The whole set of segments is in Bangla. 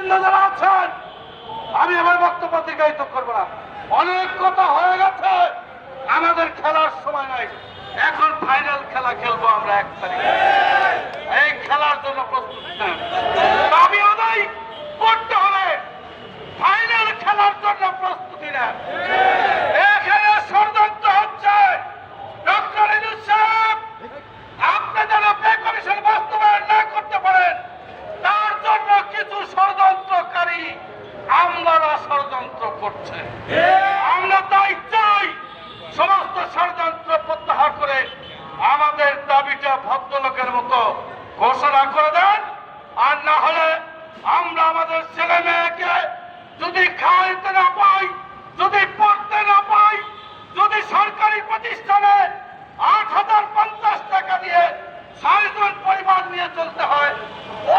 নেতৃবৃন্দ যারা আছেন, আমি আমার বক্তব্য দীর্ঘায়িত করবো না। অনেক কথা হয়ে গেছে, আমাদের খেলার সময় নাই। এখন ফাইনাল খেলা খেলবো আমরা 1 তারিখে। এই খেলার জন্য প্রস্তুত নেন, দাবি আদায় করতে হবে। ফাইনাল খেলার জন্য প্রস্তুতি নেন। এখানে ষড়যন্ত্র হচ্ছে। ডক্টর ইউনূস সাহেব, আপনি যেন পে কমিশন বাস্তবায়ন না করতে পারেন, তার জন্য কিছু ষড়যন্ত্রকারী আমলারা ষড়যন্ত্র করছে। আমরা তাই চাই সমস্ত ষড়যন্ত্র প্রত্যাহার করে আমাদের দাবিটা ভদ্রলোকের মতো ঘোষণা করে দেন। আর না হলে আমরা আমাদের ছেলে মেয়েকে যদি খাইতে না পাই, যদি পড়তে না পাই, যদি সরকারি প্রতিষ্ঠানে 8,050 টাকা দিয়ে 6 জন পরিবার নিয়ে চলতে হয়,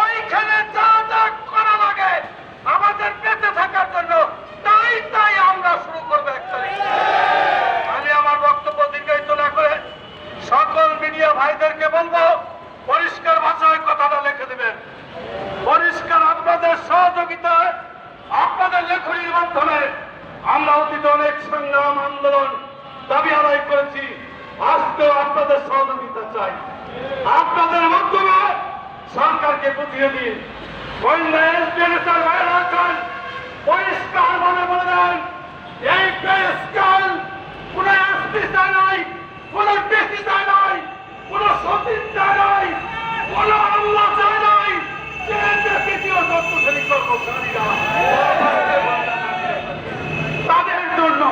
ওইখানে যা যা করা লাগে আমাদের বেঁচে থাকার জন্য, তাই আমরা শুরু করবো 1 তারিখে। আমি আমার বক্তব্য দীর্ঘায়িত না করে সকল মিডিয়া ভাইদেরকে বলবো, পরিষ্কার ভাষায় কথাটা লিখে দিবেন। পরিষ্কার আপনাদের সহযোগিতায়, আপনাদের লেখনীর মাধ্যমে আমরা অতীতে অনেক সংগ্রাম, আন্দোলন, দাবি আদায় করেছি। আজকেও আপনাদের সহযোগিতা চাই। আপনাদের মাধ্যমে সরকারকে বুঝিয়ে দিন। পরিষ্কার ভাবে বলে দেন, এই পে স্কেল কোন এসপি চায় নাই, কোন ডিসি চায় নাই, কোন সচিব চায় নাই, কোন আমলা চায় নাই। দ্বিতীয় তত্ত্বশালী কর্মচারীরা তাদের জন্য,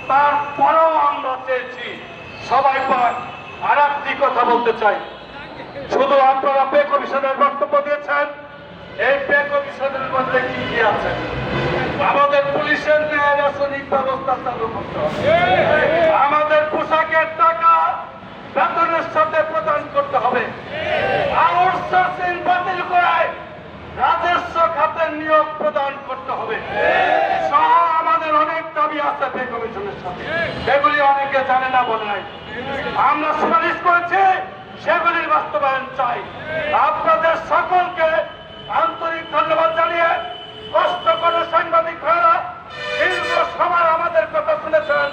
তারপরেও আমরা চেয়েছি সবাই পায়। আর একটি কথা বলতে চাই, শুধু আপনারা পে কমিশনের বক্তব্য দিয়েছেন, এই পে কমিশনের মধ্যে কি কি আছে? আমাদের পুলিশের ন্যায় রাসায়নিক ব্যবস্থা চালু করতে হবে। আমাদের পোশাকের টাকা বেতনের সাথে প্রদান করতে হবে। আউটসোর্সিং বাতিল করে রাজস্ব খাতের নিয়োগ প্রদান করতে হবে। সহ আমাদের অনেক দাবি আছে পে কমিশনের সাথে, সেগুলি অনেকে জানে না বলে নাই। আমরা সুপারিশ করেছি, সেগুলির বাস্তবায়ন চাই। আপনাদের সকলকে আন্তরিক ধন্যবাদ জানিয়ে, কষ্ট করে সাংবাদিক ভাইরা দীর্ঘ সময় আমাদের কথা শুনেছেন,